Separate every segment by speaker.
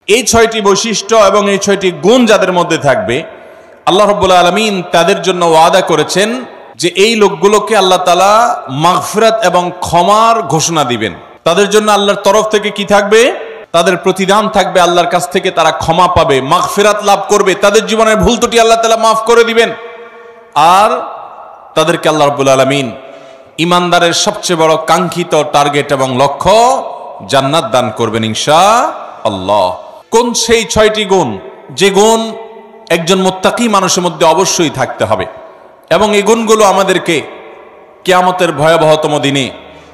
Speaker 1: এই 6টি বৈশিষ্ট্য এবং এই 6টি গুণ যাদের মধ্যে থাকবে, আল্লাহ রাব্বুল আলামিন তাদের জন্য ওয়াদা করেছেন যে এই লোকগুলোকে আল্লাহ তাআলা মাগফিরাত এবং ক্ষমার ঘোষণা দিবেন। তাদের জন্য আল্লাহর তরফ থেকে কি থাকবে? তাদের প্রতিদান থাকবে, আল্লাহর কাছ থেকে তারা ক্ষমা পাবে, মাগফিরাত লাভ করবে, তাদের জীবনের ভুল ত্রুটি আল্লাহ তাআলা মাফ করে দিবেন। আর তাদেরকে আল্লাহ রাব্বুল আলামিন ইমানদারের সবচেয়ে বড় কাঙ্ক্ষিত টার্গেট এবং লক্ষ্য জান্নাত দান করবেন ইনশাআল্লাহ। কোন সেই 6টি গুণ, যে গুণ একজন মুত্তাকি মানুষের মধ্যে অবশ্যই থাকতে হবে, এবং এই গুণগুলো আমাদেরকে কিয়ামতের ভয়াবহতম দিনে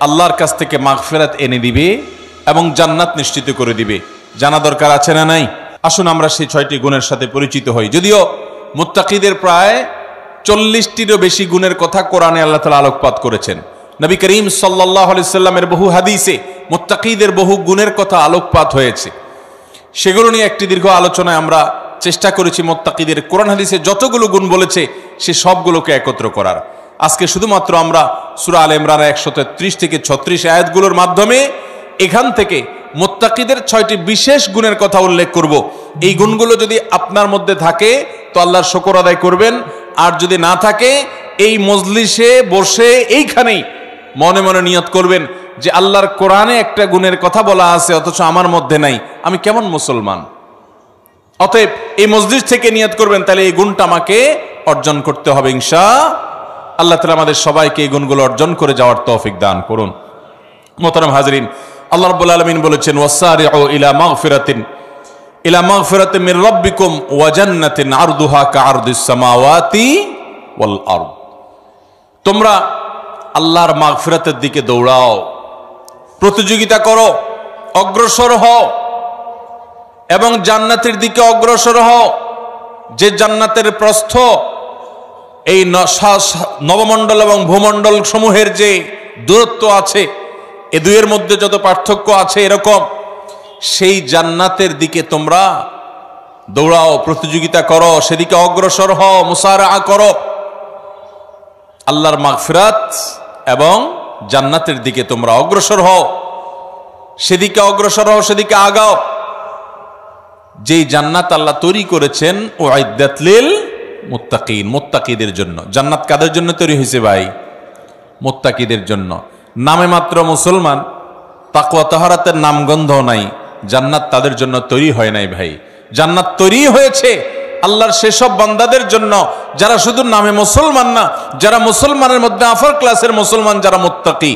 Speaker 1: আল্লাহর কাছ থেকে মাগফিরাত এনে দিবে এবং জান্নাত নিশ্চিত করে দিবে। জানা দরকার আছে না নাই? আসুন আমরা সেই 6টি গুণের সাথে পরিচিত হই। যদিও মুত্তাকিদের প্রায় 40টিরও বেশি গুণের কথা কোরআনে আল্লাহ তাআলা আলোকপাত করেছেন। নবী করিম সাল্লাল্লাহু আলাইহি সাল্লামের বহু হাদিসে মুত্তাকিদের বহু গুণের কথা আলোকপাত হয়েছে। সেগুলো নিয়ে একটি দীর্ঘ আলোচনায় আমরা চেষ্টা করেছি মুত্তাকিদের কোরআন হাদিসে যতগুলো গুণ বলেছে সে সবগুলোকে একত্র করার। আজকে শুধুমাত্র আমরা সূরা আলে ইমরানের 133 থেকে 36 আয়াতগুলোর মাধ্যমে এখান থেকে মুত্তাকিদের 6টি বিশেষ গুণের কথা উল্লেখ করব। এই গুণগুলো যদি আপনার মধ্যে থাকে তো আল্লাহর শুকর আদায় করবেন, আর যদি না থাকে এই মজলিসে বসে এইখানেই মনে মনে নিয়ত করবেন যে আল্লাহর কোরআনে একটা গুণের কথা বলা আছে অথচ আমার মধ্যে নাই, আমি কেমন মুসলমান। অতএব এই মজলিস থেকে নিয়ত করবেন, তাহলে এই গুণটা আমাকে অর্জন করতে হবে ইনশাআল্লাহ। আল্লাহ তাআলা আমাদের সবাইকে এই গুণগুলো অর্জন করে যাওয়ার তৌফিক দান করুন। মোহতারাম হাজরিন, আল্লাহ রাব্বুল আলামিন বলেছেন ওয়াসারিউ ইলা মাগফিরাতিন মির রাব্বিকুম ওয়া জান্নাতিন আরদুহা কাআরদিস সামাওয়াতি ওয়াল আরদ। তোমরা আল্লাহর মাগফিরাতের দিকে দৌড়াও, প্রতিযোগিতা করো, অগ্রসর হও এবং জান্নাতের দিকে অগ্রসর হও, যে জান্নাতের প্রস্থ এই নবমণ্ডল এবং ভূমণ্ডল সমূহের যে দূরত্ব আছে, এ দুইয়ের মধ্যে যত পার্থক্য আছে এরকম, সেই জান্নাতের দিকে তোমরা দৌড়াও, প্রতিযোগিতা করো, সেদিকে অগ্রসর হও, মুসারাআ করো। আল্লাহর মাগফিরাত এবং জান্নাতের দিকে তোমরা অগ্রসর হও, সেদিকে অগ্রসর হও, সেদিকে আগাও। যেই জান্নাত আল্লাহ তৈরি করেছেন উইদ্দাত লিল মুত্তাকিন, মুত্তাকিদের জন্য। জান্নাত কাদের জন্য তৈরি হয়েছে ভাই? মুত্তাকিদের জন্য। নামে মাত্র মুসলমান, তাকওয়া তাহারাতের নামগন্ধ নাই, জান্নাত তাদের জন্য তৈরি হয় নাই ভাই। জান্নাত তৈরি হয়েছে আল্লাহর সেসব বান্দাদের জন্য যারা শুধু নামে মুসলমান না, যারা মুসলমানের মধ্যে আফার ক্লাসের মুসলমান, যারা মুত্তাকি।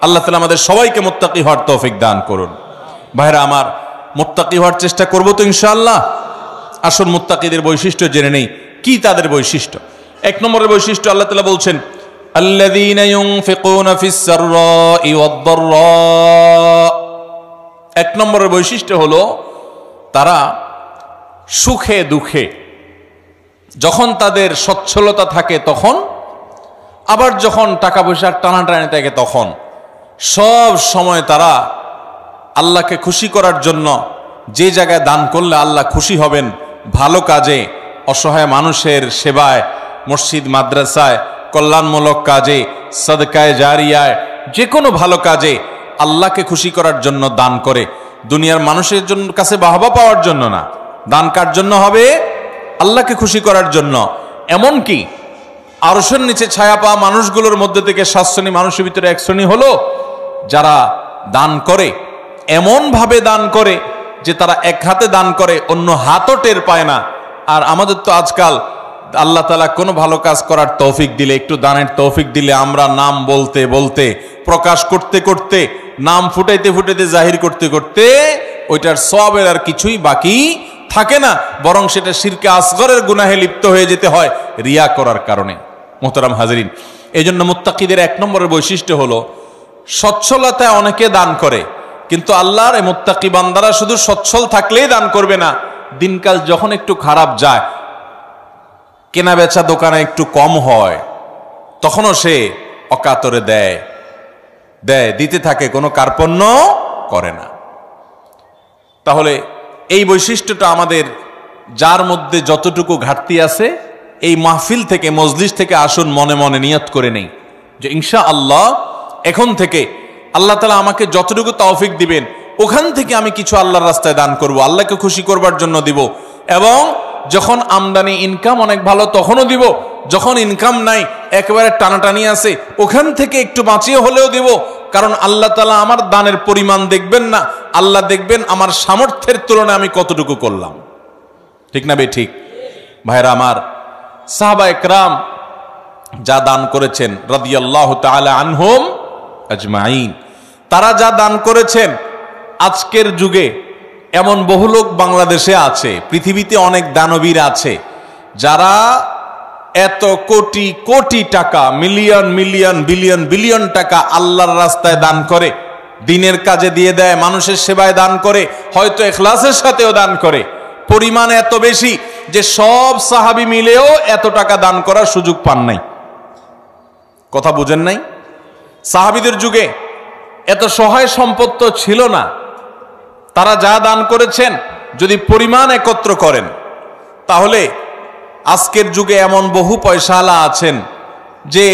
Speaker 1: আল্লাহ তাআলা আমাদের সবাইকে মুত্তাকি হওয়ার তৌফিক দান করুন। ভাইরা আমার, মুত্তাকি হওয়ার চেষ্টা করব তো ইনশাআল্লাহ। আসুন মুত্তাকিদের বৈশিষ্ট্য জেনে নেই। কি তাদের বৈশিষ্ট্য? 1 নম্বরের বৈশিষ্ট্য আল্লাহ তাআলা বলছেন আল্লাযীনা ইউনফিকুনা ফিস সাররাই ওয়াদ-দাররা। 1 নম্বরের বৈশিষ্ট্য হলো তারা সুখে দুঃখে, যখন তাদের সচ্ছলতা থাকে তখন, আবার যখন টাকা পয়সার টানাটানি থাকে তখন, সব সময় তারা আল্লাহকে খুশি করার জন্য যে জায়গায় দান করলে আল্লাহ খুশি হবেন, ভালো কাজে, অসহায় মানুষের সেবায়, মসজিদ মাদ্রাসায়, কল্যাণমূলক কাজে, সাদকায়ে জারিয়ায়, যে কোনো ভালো কাজে আল্লাহকে খুশি করার জন্য দান করে। দুনিয়ার মানুষের জন্য কাছে বাহবা পাওয়ার জন্য না, দান কার জন্য হবে? আল্লাহকে খুশি করার জন্য। এমনকি আরশের নিচে ছায়া পাওয়া মানুষগুলোর মধ্যে থেকে 7 শ্রেণী মানুষের ভিতরে 1 শ্রেণী হলো যারা দান করে, এমন ভাবে দান করে যে তারা এক হাতে দান করে, অন্য হাতও টের পায় না। আর আমাদের তো আজকাল আল্লাহ তাআলা কোনো ভালো কাজ করার তৌফিক দিলে, একটু দানের তৌফিক দিলে, আমরা নাম বলতে বলতে, প্রকাশ করতে করতে, নাম ফুটাইতে ফুটাইতে, জাহির করতে করতে ওইটার সওয়াবের আর কিছুই বাকি থাকে না, বরং সেটা শিরকে আসগরের গুনাহে লিপ্ত হয়ে যেতে হয় রিয়া করার কারণে। মোহতারাম হাজরিন, এই জন্য মুত্তাকিদের 1 নম্বরের বৈশিষ্ট্য হলো সচ্ছলতায় অনেকে দান করে, কিন্তু আল্লাহর এই মুত্তাকি বান্দারা শুধু সচ্ছল থাকলেই দান করবে না, দিনকাল যখন একটু খারাপ যায়, কেনা বেচা দোকানে একটু কম হয়, তখনও সে অকাতরে দেয়, দিতে থাকে, কোনো কার্পণ্য করে না। তাহলে এই বৈশিষ্ট্যটা আমাদের যার মধ্যে যতটুকু ঘাটতি আছে, এই মাহফিল থেকে, মজলিস থেকে আসুন মনে মনে নিয়ত করে নেই যে ইনশাআল্লাহ এখন থেকে আল্লাহ তাআলা আমাকে যতটুকু তৌফিক দিবেন ওখান থেকে আমি কিছু আল্লাহর রাস্তায় দান করব, আল্লাহকে খুশি করবার জন্য দিব। এবং যখন আমদানি ইনকাম অনেক ভালো তখনও দিব, যখন ইনকাম নাই একেবারে টানাটানি আছে ওখান থেকে একটু বাঁচিয়ে হলেও দিব। কারণ আল্লাহ তাআলা আমার দানের পরিমাণ দেখবেন না, আল্লাহ দেখবেন আমার সামর্থ্যের তুলনায় আমি কতটুকু করলাম। ঠিক না বে ঠিক? ভাইরা আমার, সাহাবা একরাম যা দান করেছেন রাদিয়াল্লাহু তাআলা আনহুম আজমাইন, তারা যা দান করেছেন, আজকের যুগে এমন বহু লোক বাংলাদেশে আছে, পৃথিবীতে অনেক দানবীর আছে যারা এত কোটি কোটি টাকা, মিলিয়ন মিলিয়ন বিলিয়ন বিলিয়ন টাকা আল্লাহর রাস্তায় দান করে, দিনের কাজে দিয়ে দেয়, মানুষের সেবায় দান করে, হয়তো ইখলাসের সাথেও দান করে। পরিমাণ এত বেশি যে সব সাহাবী মিলেও এত টাকা দান করার সুযোগ পান নাই। কথা বুঝেন নাই? সাহাবীদের যুগে এত সহায় সম্পদ তো ছিল না। তারা যা দান করেছেন যদি পরিমাণ একত্র করেন, তাহলে আজকের যুগে এমন বহু পয়সাওয়ালা আছেন যে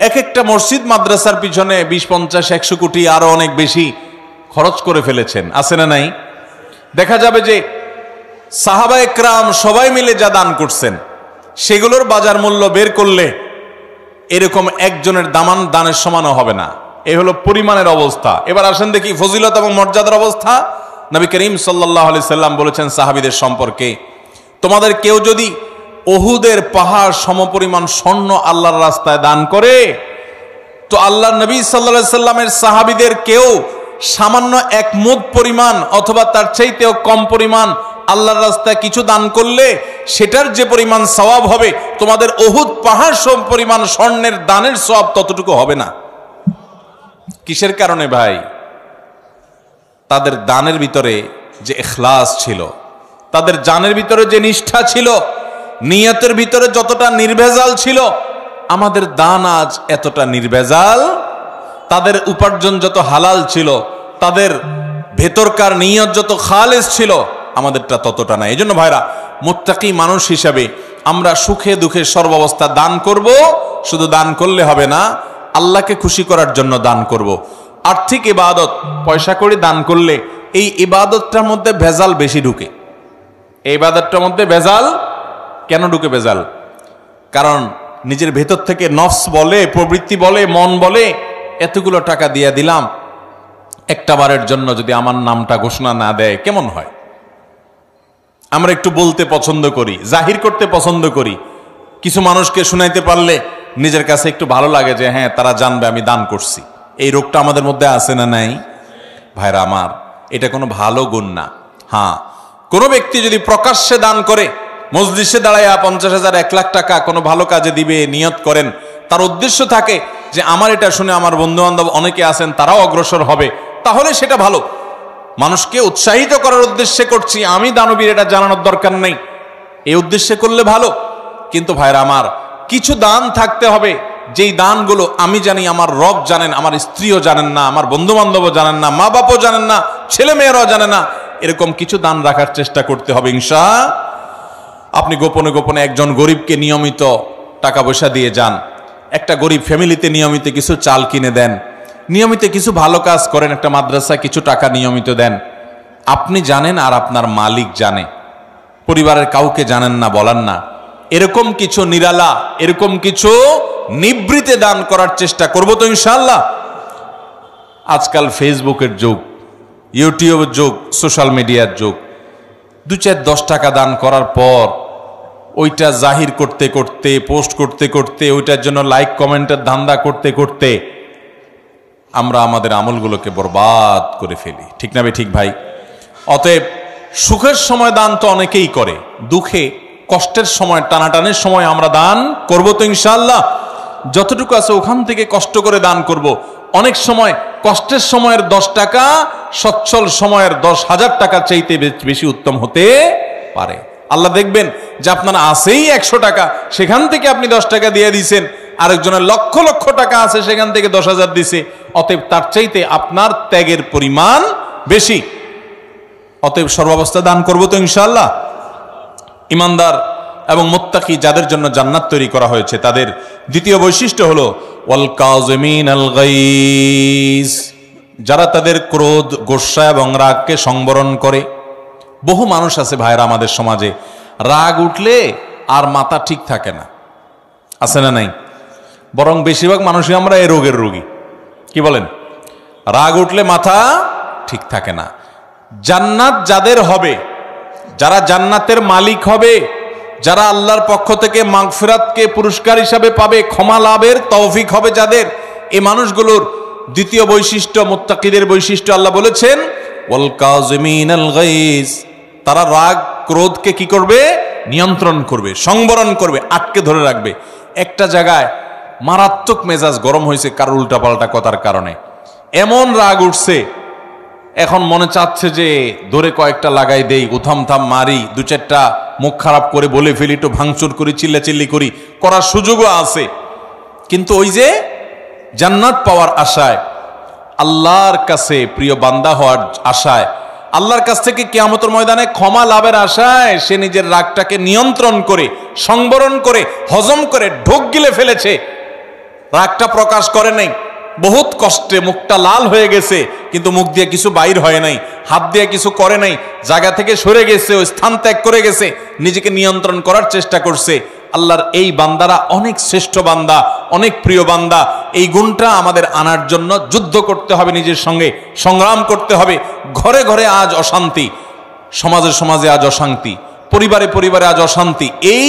Speaker 1: এক একটা মসজিদ মাদ্রাসার পিছনে 20, 50, 100 কোটি আরো অনেক বেশি খরচ করে ফেলেছেন। আছে না নাই? দেখা যাবে যে সাহাবা একরাম সবাই মিলে যা দান করছেন সেগুলোর বাজার মূল্য বের করলে এরকম একজনের দানের সমানও হবে না। এই হলো পরিমাণের অবস্থা। এবার আসেন দেখি ফজিলত এবং মর্যাদার অবস্থা। নবী করিম সাল্লাল্লাহু আলাইহি সাল্লাম বলেছেন সাহাবীদের সম্পর্কে, তোমাদের কেউ যদি উহুদের পাহাড় সমপরিমাণ স্বর্ণ আল্লাহর রাস্তায় দান করে, তো আল্লাহর নবী সাল্লাল্লাহু আলাইহি সাল্লামের সাহাবীদের কেউ সামান্য 1 মুদ পরিমাণ অথবা তার চাইতেও কম পরিমাণ আল্লাহর রাস্তায় কিছু দান করলে সেটার যে পরিমাণ সওয়াব হবে, তোমাদের উহুদ পাহাড় সম পরিমাণ স্বর্ণের দানের সওয়াব ততটুকু হবে না। কিসের কারণে ভাই? তাদের দানের ভিতরে যে ইখলাস ছিল, তাদের জানের ভিতরে যে নিষ্ঠা ছিল, নিয়তের ভিতরে যতটা নির্ভেজাল ছিল, আমাদের দান আজ এতটা নির্ভেজাল। তাদের উপার্জন যত হালাল ছিল, তাদের ভেতরকার নিয়ত যত খালেস ছিল, আমাদেরটা ততটা না। এই জন্য ভাইরা, মুত্তাকি মানুষ হিসাবে আমরা সুখে দুঃখে সর্বাবস্থা দান করব। শুধু দান করলে হবে না, আল্লাহকে খুশি করার জন্য দান করব। আর্থিক ইবাদত পয়সা করে দান করলে এই ইবাদতটার মধ্যে ভেজাল বেশি ঢুকে। এই ইবাদতটার মধ্যে ভেজাল কেন ঢুকে? ভেজাল কারণ নিজের ভেতর থেকে নফস বলে, প্রবৃত্তি বলে, মন বলে, এতগুলো টাকা দিয়ে দিলাম, একটা বারের জন্য যদি আমার নামটা ঘোষণা না দেয় কেমন হয়? আমরা একটু বলতে পছন্দ করি, জাহির করতে পছন্দ করি। কিছু মানুষকে শুনাইতে পারলে নিজের কাছে একটু ভালো লাগে যে হ্যাঁ, তারা জানবে আমি দান করছি। এই রোগটা আমাদের মধ্যে আছে না নাই? ভাইরা আমার, এটা কোনো ভালো গুণ না। হ্যাঁ, কোনো ব্যক্তি যদি প্রকাশ্যে দান করে, মজলিসে দাঁড়াইয়া 50,000, 1 লাখ টাকা কোনো ভালো কাজে দিবে নিয়ত করেন, তার উদ্দেশ্য থাকে যে আমার এটা শুনে আমার বন্ধু বান্ধব অনেকে আছেন তারাও অগ্রসর হবে, তাহলে সেটা ভালো। মানুষকে উৎসাহিত করার উদ্দেশ্যে করছি, আমি দানবীর এটা জানানোর দরকার নেই, এই উদ্দেশ্যে করলে ভালো। কিন্তু ভাইরা আমার, কিছু দান থাকতে হবে যেই দানগুলো আমি জানি, আমার রব জানেন, আমার স্ত্রীও জানেন না, আমার বন্ধু বান্ধবও জানেন না, মা বাপও জানেন না, ছেলে মেয়েরাও জানে না। এরকম কিছু দান রাখার চেষ্টা করতে হবে ইনশাআল্লাহ। আপনি গোপনে গোপনে একজন গরিবকে নিয়মিত টাকা পয়সা দিয়ে যান, একটা গরিব ফ্যামিলিতে নিয়মিত কিছু চাল কিনে দেন, নিয়মিত কিছু ভালো কাজ করেন, একটা মাদ্রাসায় কিছু টাকা নিয়মিত দেন। আপনি জানেন আর আপনার মালিক জানে, পরিবারের কাউকে জানেন না, বলান না। এরকম কিছু নিরালা, এরকম কিছু নিবৃতে দান করার চেষ্টা করব তো ইনশাআল্লাহ। আজকাল ফেসবুকের যুগ, ইউটিউবের যুগ, সোশ্যাল মিডিয়ার যুগ। 2-4-10 টাকা দান করার পর ওইটা জাহির করতে করতে, পোস্ট করতে করতে, ওইটার জন্য লাইক কমেন্টের ধান্দা করতে করতে আমরা আমাদের আমলগুলোকে বরবাদ করে ফেলি। ঠিক না ঠিক ভাই? অতএব সুখের সময় দান তো অনেকেই করে, দুঃখে কষ্টের সময়, টানাটানের সময় আমরা দান করব তো ইনশাআল্লাহ। যতটুকু আছে ওখান থেকে কষ্ট করে দান করব। অনেক সময় কষ্টের সময়ের 10 টাকা সচ্ছল সময়ের 10,000 টাকার চাইতে বেশি উত্তম হতে পারে। আল্লাহ দেখবেন যে আপনার আছেই 100 টাকা, সেখান থেকে আপনি 10 টাকা দিয়ে দিয়েছেন, আরেকজনের লক্ষ লক্ষ টাকা আছে, সেখান থেকে 10,000 দিছে। অতএব তার চাইতে আপনার ত্যাগের পরিমাণ বেশি। অতএব সর্বাবস্থা দান করব তো ইনশাআল্লাহ। ইমানদার এবং মুত্তাকি যাদের জন্য জান্নাত তৈরি করা হয়েছে, তাদের দ্বিতীয় বৈশিষ্ট্য হলো ওয়াল কাযিমিনাল গাইজ। যারা তাদের ক্রোধ, গোস্বা এবং রাগকে সংবরণ করে। বহু মানুষ আছে ভাইরা আমাদের সমাজে, রাগ উঠলে আর মাথা ঠিক থাকে না, আছে না নাই? বরং বেশিরভাগ মানুষই আমরা এই রোগের রোগী। কি বলেন? রাগ উঠলে মাথা ঠিক থাকে না। জান্নাত যাদের হবে, যারা জান্নাতের মালিক হবে, যারা আল্লাহর পক্ষ থেকে মাগফিরাতকে পুরস্কার হিসাবে পাবে, ক্ষমা লাভের তৌফিক হবে যাদের, এই মানুষগুলোর দ্বিতীয় বৈশিষ্ট্য, মুত্তাকিদের বৈশিষ্ট্য আল্লাহ বলেছেন ওয়াল কাযিমিনাল গাইজ, তারা রাগ ক্রোধকে কি করবে? নিয়ন্ত্রণ করবে, সংবরণ করবে, আটকে ধরে রাখবে। একটা জায়গায় মারাত্মক মেজাজ গরম হয়েছে কারোর উল্টাপাল্টা কথার কারণে, এমন রাগ উঠছে, এখন মনে চাচ্ছে যে ধরে কয়েকটা লাগাই দেই, উথাম থাম মারি, দু চারটা মুখ খারাপ করে বলে ফেলি, একটু ভাঙচুর করি, চিল্লাচিল্লি করি, করার সুযোগও আছে। কিন্তু ওই যে জান্নাত পাওয়ার আশায়, আল্লাহর কাছে প্রিয় বান্দা হওয়ার আশায়, আল্লাহর কাছ থেকে কিয়ামতের ময়দানে ক্ষমা লাভের আশায় সে নিজের রাগটাকে নিয়ন্ত্রণ করে, সংবরণ করে, হজম করে ঢোক গিলে ফেলেছে। রাগটা প্রকাশ করে নাই, বহুত কষ্টে মুখটা লাল হয়ে গেছে, কিন্তু মুখ দিয়ে কিছু বাইর হয় নাই, হাত দিয়ে কিছু করে নাই, জায়গা থেকে সরে গেছে, ওই স্থান ত্যাগ করে গেছে, নিজেকে নিয়ন্ত্রণ করার চেষ্টা করছে। আল্লাহর এই বান্দারা অনেক শ্রেষ্ঠ বান্দা, অনেক প্রিয় বান্দা। এই গুণটা আমাদের আনার জন্য যুদ্ধ করতে হবে, নিজের সঙ্গে সংগ্রাম করতে হবে। ঘরে ঘরে আজ অশান্তি, সমাজে সমাজে আজ অশান্তি, পরিবারে পরিবারে আজ অশান্তি। এই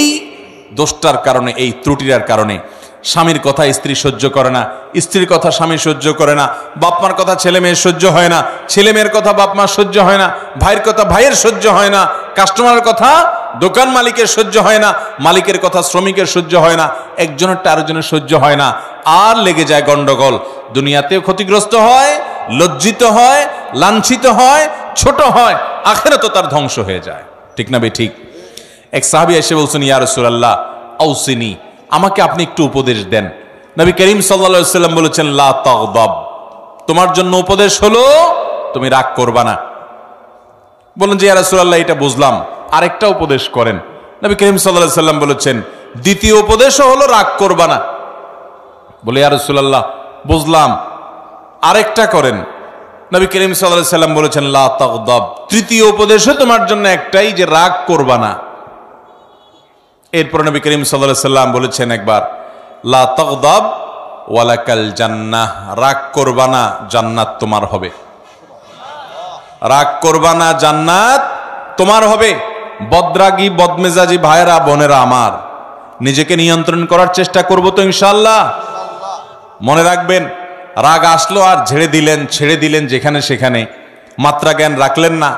Speaker 1: দোষটার কারণে, এই ত্রুটির কারণে। স্বামীর কথা স্ত্রী সহ্য করে না, স্ত্রীর কথা স্বামী সহ্য করে না, বাপমার কথা ছেলে মেয়ের সহ্য হয় না, ছেলে মেয়ের কথা বাপমার সহ্য হয় না, ভাইয়ের কথা ভাইয়ের সহ্য হয় না, কাস্টমারের কথা দোকান মালিকের সহ্য হয় না, মালিকের কথা শ্রমিকের সহ্য হয় না, একজনেরটা আরেকজনের সহ্য হয় না, আর লেগে যায় গন্ডগোল। দুনিয়াতেও ক্ষতিগ্রস্ত হয়, লজ্জিত হয়, লাঞ্ছিত হয়, ছোট হয়, আখিরাতে তার ধ্বংস হয়ে যায়। ঠিক না বে ঠিক? এক সাহাবী এসে বলছেন, ইয়া রাসূলুল্লাহ আউসিনি, আমাকে আপনি একটু উপদেশ দেন। নবী করিম সাল্লাল্লাহু আলাইহি ওয়াসাল্লাম বলেছেন, লা তাগদাব, তোমার জন্য উপদেশ হলো তুমি রাগ করবা না। বলেন যে ইয়া রাসূলুল্লাহ এটা বুঝলাম, আরেকটা উপদেশ করেন। নবী করিম সাল্লাল্লাহু আলাইহি ওয়াসাল্লাম বলেছেন, দ্বিতীয় উপদেশও হলো রাগ করবা না। বলে ইয়া রাসূলুল্লাহ বুঝলাম, আরেকটা করেন। নবী করিম সাল্লাল্লাহু আলাইহি ওয়াসাল্লাম বলেছেন, লা তাগদাব, তৃতীয় উপদেশও তোমার জন্য একটাই, যে রাগ করবা না। এরপর নবী করিম সাল্লাল্লাহু আলাইহি ওয়াসাল্লাম বলেছেন একবার, লা তাগদাব ওয়ালাকাল জান্নাহ, রাগ করবা না, জান্নাত তোমার হবে। রাগ করবা না, জান্নাত তোমার হবে। বদরাগী বদমেজাজি ভাইরা বোনেরা আমার, নিজেকে নিয়ন্ত্রণ করার চেষ্টা করব তো ইনশাআল্লাহ। মনে রাখবেন, রাগ আসলো আর ছেড়ে দিলেন যেখানে সেখানে, মাত্রা জ্ঞান রাখলেন না।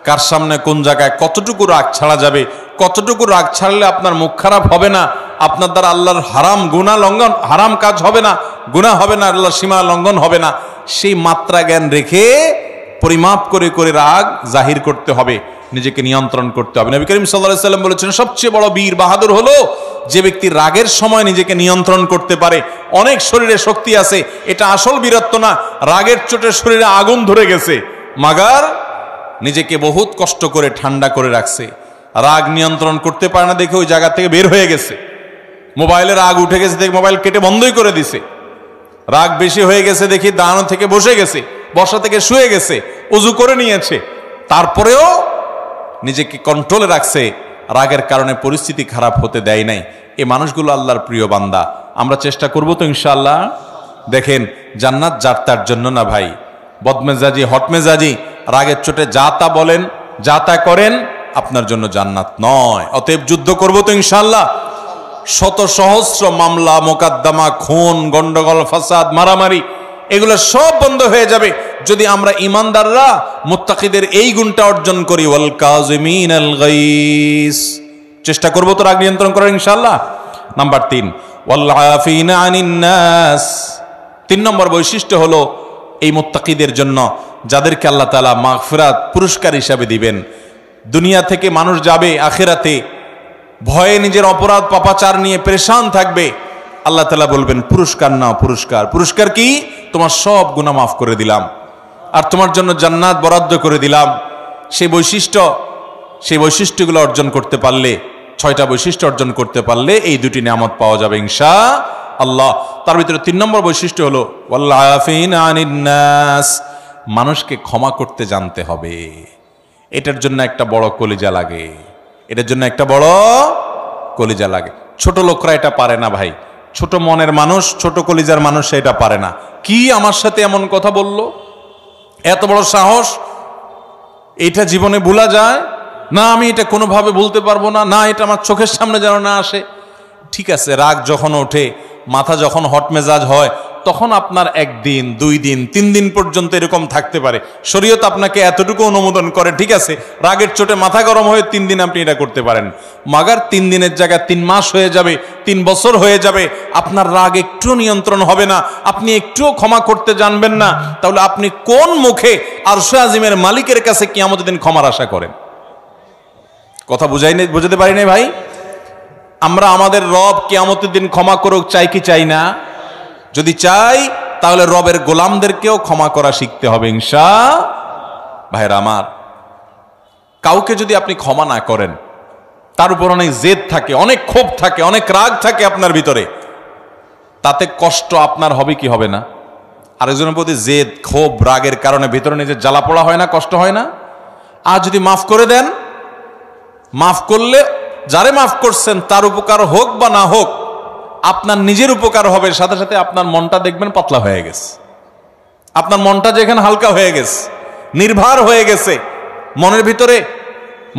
Speaker 1: কার সামনে কোন জায়গায় কতটুকু রাগ ছাড়া যাবে, কতটুকু রাগ ছাড়লে আপনার মুখ খারাপ হবে না, আপনার দ্বারা আল্লাহর হারাম গুনাহ লঙ্ঘন, হারাম কাজ হবে না, গুনাহ হবে না, আল্লাহর সীমা লঙ্ঘন হবে না, সেই মাত্রা জ্ঞান রেখে পরিমাপ করে করে রাগ জাহির করতে হবে, নিজেকে নিয়ন্ত্রণ করতে হবে। নবী করিম সাল্লাল্লাহু আলাইহি ওয়াসাল্লাম বলেছেন, সবচেয়ে বড় বীর বাহাদুর হলো যে ব্যক্তি রাগের সময় নিজেকে নিয়ন্ত্রণ করতে পারে। অনেক শরীরে শক্তি আছে, এটা আসল বীরত্ব না। রাগের চোটে শরীরে আগুন ধরে গেছে, মাগার নিজেকে বহুত কষ্ট করে ঠান্ডা করে রাখছে। রাগ নিয়ন্ত্রণ করতে পারে না দেখে ওই জায়গা থেকে বের হয়ে গেছে। মোবাইলে রাগ উঠে গেছে দেখে মোবাইল কেটে বন্ধই করে দিছে। রাগ বেশি হয়ে গেছে দেখি দাঁড়ানো থেকে বসে গেছে, বসা থেকে শুয়ে গেছে, ওযু করে নিয়েছে, তারপরেও নিজেকে কন্ট্রোলে রাখছে, রাগের কারণে পরিস্থিতি খারাপ হতে দেয় নাই। এই মানুষগুলো আল্লাহর প্রিয় বান্দা। আমরা চেষ্টা করব তো ইনশাআল্লাহ। দেখেন, জান্নাত যার তার জন্য না ভাই। বদমেজাজি, হটমেজাজি, রাগের চোটে যা তা বলেন, যা তা করেন, আপনার জন্য জান্নাত নয়। অতএব যুদ্ধ করব তো ইনশাআল্লাহ। শত সহস্র মামলা মোকদ্দমা, খুন, গন্ডগোল, ফাসাদ, মারামারি, এগুলো সব বন্ধ হয়ে যাবে যদি আমরা ইমানদাররা মুত্তাকিদের এই গুণটা অর্জন করি, ওয়াল কাযিমিনাল গাইস। চেষ্টা করব তো রাগ নিয়ন্ত্রণ করার ইনশাআল্লাহ। নাম্বার 3, ওয়াল আফিনা আনিন নাস। 3 নম্বর বৈশিষ্ট্য হলো এই মুত্তাকিদের জন্য, যাদেরকে আল্লাহ তাআলা মাগফিরাত পুরস্কার হিসাবে দিবেন। দুনিয়া থেকে মানুষ যাবে আখিরাতে ভয়ে নিজের অপরাধ পাপাচার নিয়ে পেরেশান থাকবে। আল্লাহ তাআলা বলবেন, পুরস্কার নাও, পুরস্কার। পুরস্কার কি? তোমার সব গুনাহ মাফ করে দিলাম আর তোমার জন্য জান্নাত বরাদ্দ করে দিলাম। সেই বৈশিষ্ট্যগুলো অর্জন করতে পারলে, 6টা বৈশিষ্ট্য অর্জন করতে পারলে এই 2টি নিয়ামত পাওয়া যাবে ইনশাআল্লাহ। তার ভিতরে 3 নম্বর বৈশিষ্ট্য হলো ওয়াল আফিনা আনিন নাস। মানুষকে ক্ষমা করতে জানতে হবে। এটার জন্য একটা বড় কলিজা লাগে, এটার জন্য একটা বড় কলিজা লাগে। ছোট লোকরা এটা পারে না ভাই, ছোট মনের মানুষ, ছোট কলিজার মানুষ এটা পারে না। কি আমার সাথে এমন কথা বলল, এত বড় সাহস, এটা জীবনে ভোলা যায় না, আমি এটা কোনোভাবে ভুলতে পারবো না, না এটা আমার চোখের সামনে যেন না আসে। ঠিক আছে, রাগ যখন ওঠে, মাথা যখন হটমেজাজ হয়, তখন আপনার 1 দিন 2 দিন 3 দিন পর্যন্ত এরকম থাকতে পারে। শরীয়ত আপনাকে এতটুকু অনুমোদন করে, ঠিক আছে রাগের চোটে মাথা গরম হয়ে 3 দিন আপনি এটা করতে পারেন। মাগার 3 দিনের জায়গায় 3 মাস হয়ে যাবে, 3 বছর হয়ে যাবে, আপনার রাগ একটুও নিয়ন্ত্রণ হবে না, আপনি একটুও ক্ষমা করতে জানবেন না, তাহলে আপনি কোন মুখে আরশে আজিমের মালিকের কাছে কিয়ামতের দিন ক্ষমার আশা করেন? কথা বুঝাতে পারি নাই ভাই? আমরা আমাদের রব কিয়ামতের দিন ক্ষমা করুক চাই কি চাই না? যদি চাই তাহলে রবের গোলামদেরকেও ক্ষমা করা শিখতে হবে ইনশাআল্লাহ। ভাইরা আমার, কাউকে যদি আপনি ক্ষমা না করেন, তার উপর অনেক জেদ থাকে, অনেক ক্ষোভ থাকে, অনেক রাগ থাকে আপনার ভিতরে, তাতে কষ্ট আপনার হবে কি হবে না? আরেকজনের প্রতি জেদ ক্ষোভ রাগের কারণে ভিতরে নিজের জ্বালা পোড়া হয় না, কষ্ট হয় না? আর যদি মাফ করে দেন, মাফ করলে যারে মাফ করছেন তার উপকার হোক বা না হোক, আপনার নিজের উপকার হবে, সাথে সাথে আপনার মনটা দেখবেন পাতলা হয়ে গেছে, আপনার মনটা যেখানে হালকা হয়ে গেছে, নির্ভার হয়ে গেছে, মনের ভিতরে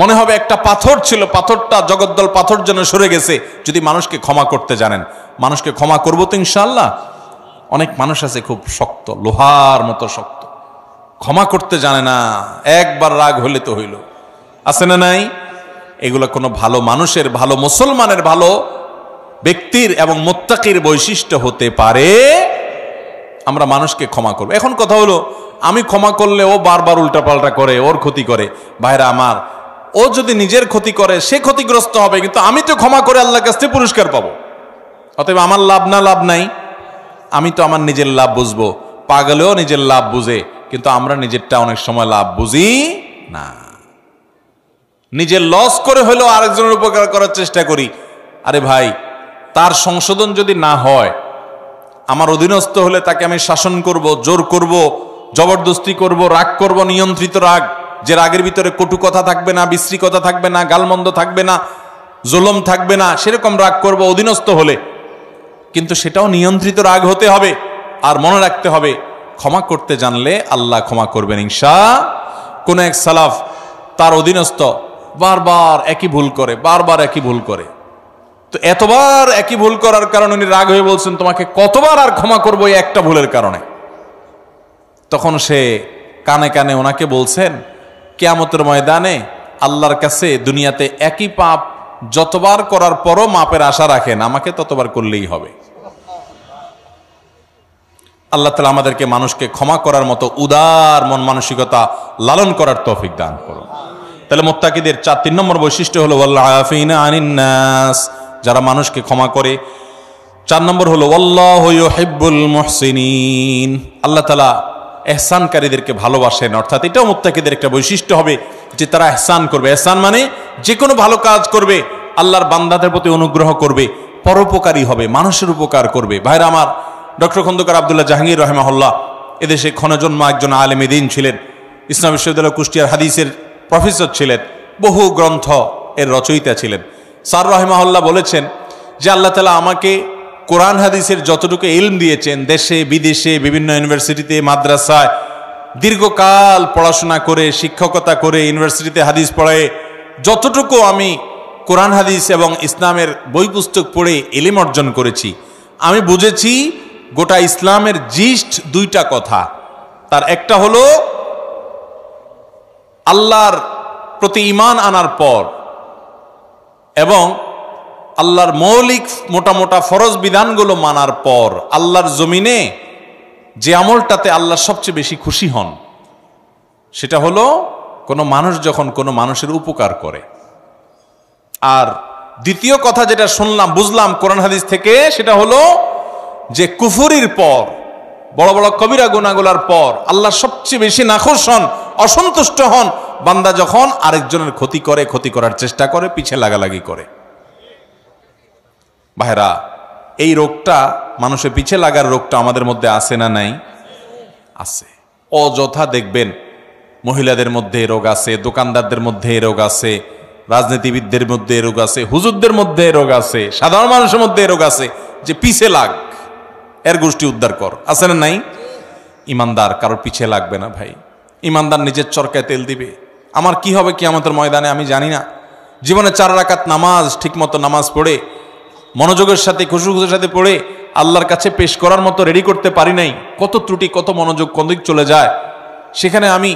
Speaker 1: মনে হবে একটা পাথর ছিল, পাথরটা জগদ্দল পাথর যেন সরে গেছে। যদি মানুষকে ক্ষমা করতে জানেন, মানুষকে ক্ষমা করবো তো ইনশাআল্লাহ। অনেক মানুষ আছে খুব শক্ত, লোহার মতো শক্ত, ক্ষমা করতে জানে না, একবার রাগ হইলে তো হইল, আছে না নাই? এগুলো কোনো ভালো মানুষের, ভালো মুসলমানের, ভালো ব্যক্তির এবং মুত্তাকির বৈশিষ্ট্য হতে পারে। আমরা মানুষকে ক্ষমা করব। এখন কথা হলো, আমি ক্ষমা করলে ও বারবার উল্টাপাল্টা করে, ওর ক্ষতি করে। ভাইরা আমার, ও যদি নিজের ক্ষতি করে সে ক্ষতিগ্রস্ত হবে, কিন্তু আমি তো ক্ষমা করে আল্লাহর কাছ থেকে পুরস্কার পাবো। অতএব আমার লাভ না লাভ নাই, আমি তো আমার নিজের লাভ বুঝবো। পাগলেও নিজের লাভ বুঝে, কিন্তু আমরা নিজেরটা অনেক সময় লাভ বুঝি না। নিজের লস করে হলেও আরেকজনের উপকার করার চেষ্টা করি। আরে ভাই, তার সংশোধন যদি না হয়, আমার অধীনস্থ হলে তাকে আমি শাসন করব, জোর করব, জবরদস্তি করব, রাগ করব, নিয়ন্ত্রিত রাগ, যে রাগের ভিতরে কটু কথা থাকবে না, বিশ্রী কথা থাকবে না, গালমন্দ থাকবে না, জুলুম থাকবে না, সেরকম রাগ করব অধীনস্থ হলে। কিন্তু সেটাও নিয়ন্ত্রিত রাগ হতে হবে। আর মনে রাখতে হবে, ক্ষমা করতে জানলে আল্লাহ ক্ষমা করবেন ইনশাআল্লাহ। কোন এক সালাফ, তার অধীনস্থ বারবার একই ভুল করে, বারবার একই ভুল করে, তো এতবার একই ভুল করার কারণে উনি রাগ হয়ে বলছেন, তোমাকে কতবার আর ক্ষমা করবো এই একটা ভুলের কারণে? তখন সে কানে কানে ওনাকে বলছেন, কিয়ামতের ময়দানে আল্লাহর কাছে দুনিয়াতে একই পাপ যতবার করার পরও মাপের আশা রাখেন, আমাকে ততবার করলেই হবে। আল্লাহ তাআলা আমাদেরকে মানুষকে ক্ষমা করার মতো উদার মন মানসিকতা লালন করার তৌফিক দান করুন। তাহলে মুত্তাকিদের 3 নম্বর বৈশিষ্ট্য হলো ওয়াল আফিনা আনিন নাস, যারা মানুষকে ক্ষমা করে। 4 নম্বর হলো আল্লাহু ইউহিব্বুল মুহসিনিন, আল্লাহ তাআলা ইহসানকারীদেরকে ভালোবাসেন। অর্থাৎ এটাও মুত্তাকিদের একটা বৈশিষ্ট্য হবে যে তারা ইহসান করবে। ইহসান মানে যে কোনো ভালো কাজ করবে, আল্লাহর বান্দাদের প্রতি অনুগ্রহ করবে, পরোপকারী হবে, মানুষের উপকার করবে। ভাইরা আমার, ডক্টর খন্দকার আব্দুল্লাহ জাহাঙ্গীর রাহিমাহুল্লাহ এদেশে ক্ষণজন্ম একজন আলেম দ্বীন ছিলেন, ইসলাম বিশ্ববিদ্যালয় কুষ্টিয়ার হাদিসের প্রফেসর ছিলেন, বহু গ্রন্থ এর রচয়িতা ছিলেন। স্যার রাহিমাহুল্লাহ বলেছেন যে আল্লাহ তাআলা আমাকে কোরআন হাদিসের যতটুকু ইলম দিয়েছেন, দেশে বিদেশে বিভিন্ন ইউনিভার্সিটিতে মাদ্রাসায় দীর্ঘকাল পড়াশোনা করে, শিক্ষকতা করে, ইউনিভার্সিটিতে হাদিস পড়ায়, যতটুকু আমি কোরআন হাদিস এবং ইসলামের বই পুস্তক পড়ে ইলম অর্জন করেছি, আমি বুঝেছি গোটা ইসলামের জিস্ট 2টা কথা। তার একটা হলো আল্লাহর প্রতি ঈমান আনার পর এবং আল্লাহর মৌলিক মোটা মোটা ফরজ বিধানগুলো মানার পর আল্লাহর জমিনে যে আমলটাতে আল্লাহ সবচেয়ে বেশি খুশি হন, সেটা হলো কোনো মানুষ যখন কোনো মানুষের উপকার করে। আর দ্বিতীয় কথা যেটা শুনলাম, বুঝলাম কোরআন হাদিস থেকে, সেটা হলো যে কুফরির পর, বড় বড় কবিরা গুনাহগুলোর পর আল্লাহ সবচেয়ে বেশি নাখোশ হন, অসন্তুষ্ট হন বান্দা যখন আরেকজনের ক্ষতি করে, ক্ষতি করার চেষ্টা করে, পিছে লাগালাগি করে। ভাইরা, এই রোগটা, মানুষের পিছে লাগার রোগটা আমাদের মধ্যে আছে না নাই? আছে। অযথা দেখবেন মহিলাদের মধ্যে রোগ আছে, দোকানদারদের মধ্যে রোগ আছে, রাজনীতিবিদদের মধ্যে রোগ আছে, হুজুরদের মধ্যে রোগ আছে, সাধারণ মানুষের মধ্যে রোগ আছে, যে পিছে লাগ, এর গোষ্ঠী উদ্ধার কর, আছে না নাই? ইমানদার কারোর পিছে লাগবে না ভাই। ইমানদার নিজের চরকায় তেল দিবে। আমার কি হবে কিয়ামতের ময়দানে আমি জানি না। জীবনে 4 রাকাত নামাজ ঠিকমতো নামাজ পড়ে মনোযোগের সাথে খুশুখুশুর সাথে পড়ে আল্লাহর কাছে পেশ করার মতো রেডি করতে পারি নাই। কত ত্রুটি, কত মনোযোগ কোন দিক চলে যায়। সেখানে আমি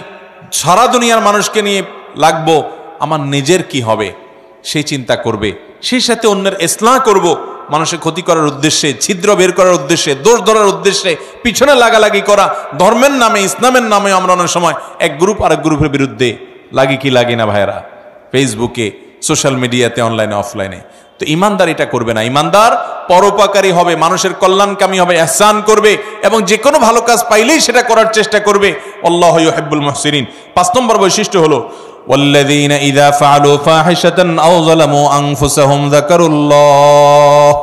Speaker 1: সারা দুনিয়ার মানুষকে নিয়ে লাগবো, আমার নিজের কি হবে সেই চিন্তা করবে, সেই সাথে অন্যের ইসলাহ করব, মানুষের ক্ষতি করার উদ্দেশ্যে, ছিদ্র বের করার উদ্দেশ্যে, দোষ ধরার উদ্দেশ্যে পিছনে লাগালাগি করা, ধর্মের নামে, ইসলামের নামে আমরা অনেক সময় এক গ্রুপ আরেক গ্রুপের বিরুদ্ধে লাগি কি লাগে না ভাইরা, ফেসবুকে, সোশ্যাল মিডিয়াতে, অনলাইনে, অফলাইনে। তো ইমানদার এটা করবে না। ইমানদার পরোপকারী হবে, মানুষের কল্যাণকামী হবে, ইহসান করবে এবং যে কোনো ভালো কাজ পাইলেই সেটা করার চেষ্টা করবে। আল্লাহু ইউহিব্বুল মুহসিনিন। 5 নম্বর বৈশিষ্ট্য হলো ওয়াল্লাযীনা ইযা ফাআলু ফাহিশাতান আও যালামু আনফুসাহুম যাকারুল্লাহ।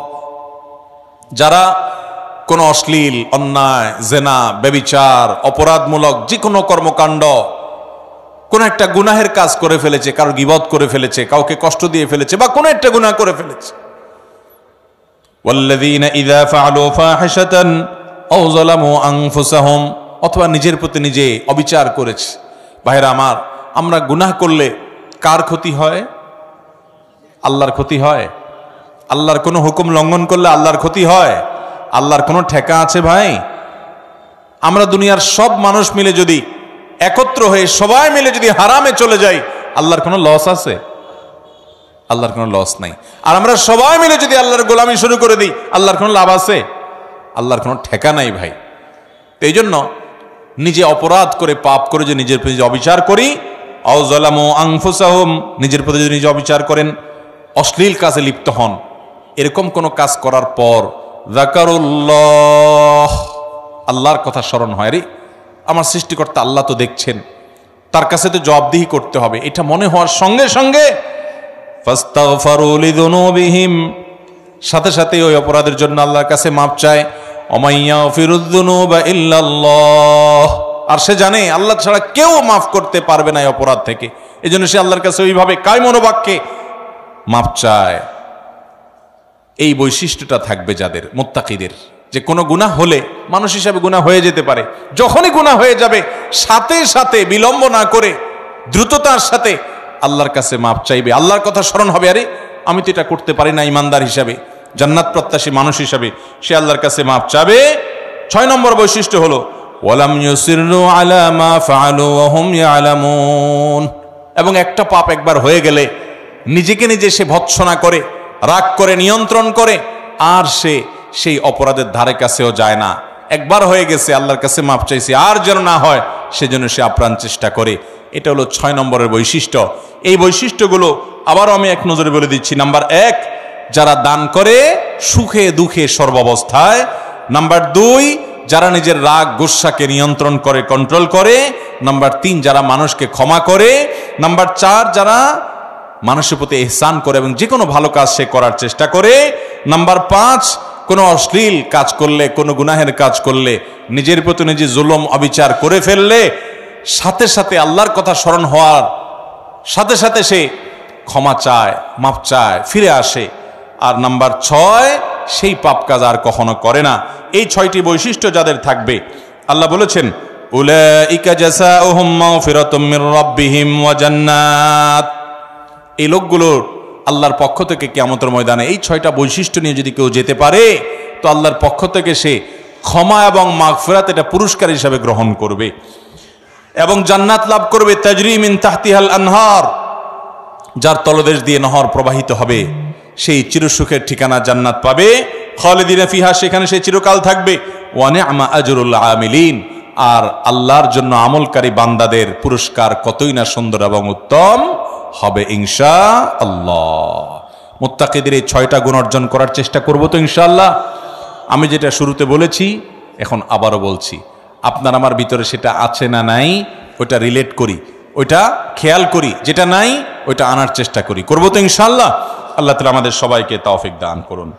Speaker 1: যারা কোনো অশ্লীল, অন্যায়, জেনা, ব্যভিচার, অপরাধমূলক যে কোনো কর্মকাণ্ড, কোন একটা গুনাহের কাজ করে ফেলেছে, কারো গীবত করে ফেলেছে, কাউকে কষ্ট দিয়ে ফেলেছে, বা কোন একটা গুনাহ করে ফেলেছে, ওয়াল্লাযীনা ইযা ফাআলু ফাহিশাতান আও যালামু আনফুসাহুম, অথবা নিজের প্রতি নিজে অবিচার করেছে। ভাইরা আমার, আমরা গুনাহ করলে কার ক্ষতি হয়? আল্লাহর ক্ষতি হয়। আল্লাহর কোনো হুকুম লঙ্ঘন করলে আল্লাহর ক্ষতি হয়। আল্লাহর কোনো ঠেকা আছে ভাই? আমরা দুনিয়ার সব মানুষ মিলে যদি একত্র হয়ে সবাই মিলে যদি হারামে চলে যাই, আল্লাহর কোনো লস আছে? আল্লাহর কোনো লস নাই। আর আমরা সবাই মিলে যদি আল্লাহর গোলামি শুরু করে দিই, আল্লাহর কোনো লাভ আছে? আল্লাহর কোনো ঠেকা নাই ভাই। তো এই জন্য নিজে অপরাধ করে, পাপ করে যে নিজের প্রতি অবিচার করি, আও যালামু আনফুসাহুম, নিজের প্রতি যদি নিজে অবিচার করেন, অশ্লীল কাজে লিপ্ত হন, এরকম কোনো কাজ করার পর যাকারুল্লাহ, আল্লাহর কথা স্মরণ হয়, রে আমার সৃষ্টিকর্তা আল্লাহ তো দেখছেন, তার কাছে তো জবাবদিহি করতে হবে, এটা মনে হওয়ার সঙ্গে সঙ্গে ফাস্তাগফারু লিযুনুবিহিম, সাথে সাথে ওই অপরাধের জন্য আল্লাহর কাছে মাপ চায়। ওয়া ইয়াগফিরুয যুনুবা ইল্লাল্লাহ, আর সে জানে আল্লাহ ছাড়া কেউ মাফ করতে পারবে না এই অপরাধ থেকে। এজন্য সে আল্লাহর কাছে ওইভাবে কায় মনোবাক্যে মাপ চায়। এই বৈশিষ্ট্যটা থাকবে যাদের, মুত্তাকিদের, যে কোনো গুনাহ হলে মানুষ হিসাবে গুনাহ হয়ে যেতে পারে, যখনই গুনাহ হয়ে যাবে সাথে সাথে বিলম্ব না করে দ্রুততার সাথে আল্লাহর কাছে মাপ চাইবে। আল্লাহর কথা স্মরণ হবে, আরে আমি তো এটা করতে পারি না, ইমানদার হিসাবে, জান্নাত প্রত্যাশী মানুষ হিসাবে সে আল্লাহর কাছে মাপ চাবে। 6 নম্বর বৈশিষ্ট্য হলো ওয়ালাম ইউসিরু আলা মা ফাআলু ওয়া হুম ইয়ালামুন, এবং একটা পাপ একবার হয়ে গেলে নিজেকে নিজে সে ভৎসনা করে, রাগ করে, নিয়ন্ত্রণ করে, আর সে সেই অপরাধের ধারে কাছেও যায় না। একবার হয়ে গেছে, আল্লাহর কাছে মাপ চাইছে, আর যেন না হয় সেজন্য সে আপ্রাণ চেষ্টা করে। এটা হলো 6 নম্বরের বৈশিষ্ট্য। এই বৈশিষ্ট্যগুলো আবারও আমি এক নজরে বলে দিচ্ছি। নাম্বার 1, যারা দান করে সুখে দুঃখে সর্বাবস্থায়। নাম্বার 2, যারা নিজের রাগ গুসাকে নিয়ন্ত্রণ করে, কন্ট্রোল করে। নাম্বার 3, যারা মানুষকে ক্ষমা করে। নাম্বার 4, যারা মানুষের প্রতি ইহসান করে এবং যে কোনো ভালো কাজ সে করার চেষ্টা করে। নাম্বার 5, কোনো অশ্লীল কাজ করলে, কোনো গুনাহের কাজ করলে, নিজের প্রতি নিজে জুলুম অবিচার করে ফেললে সাথে সাথে আল্লাহর কথা স্মরণ হওয়ার সাথে সাথে সে ক্ষমা চায়, মাপ চায়, ফিরে আসে। আর নাম্বার 6, সেই পাপ কাজ আর কখনো করে না। এই 6টি বৈশিষ্ট্য যাদের থাকবে, আল্লাহ বলেছেন উলাইকা জাযাউহুম মাগফিরাতুম মির রাব্বিহিম ওয়া জান্নাত, এই লোকগুলোর আল্লাহর পক্ষ থেকে কিয়ামতের ময়দানে এই 6টা বৈশিষ্ট্য নিয়ে যদি কেউ যেতে পারে, তো আল্লাহর পক্ষ থেকে সে ক্ষমা এবং মাগফিরাত এটা পুরস্কার হিসাবে গ্রহণ করবে এবং জান্নাত লাভ করবে। তাজরি মিন তাহতিহাল আনহার, যার তলদেশ দিয়ে নহর প্রবাহিত হবে, সেই চিরসুখের ঠিকানা জান্নাত পাবে। খালিদিনা ফিহা, সেখানে সে চিরকাল থাকবে। ওয়া নি'মা আজরুল আমিলিন, আর আল্লাহর জন্য আমলকারী বান্দাদের পুরস্কার কতই না সুন্দর এবং উত্তম হবে ইনশাআল্লাহ। মুত্তাকিদের এই 6টা গুণ অর্জন করার চেষ্টা করব তো ইনশাআল্লাহ। আমি যেটা শুরুতে বলেছি এখন আবারও বলছি, আপনার আমার ভিতরে সেটা আছে না নাই ওইটা রিলেট করি, ওইটা খেয়াল করি, যেটা নাই ওইটা আনার চেষ্টা করি, করবো তো ইনশাআল্লাহ। আল্লাহ তাআলা আমাদের সবাইকে তৌফিক দান করুন।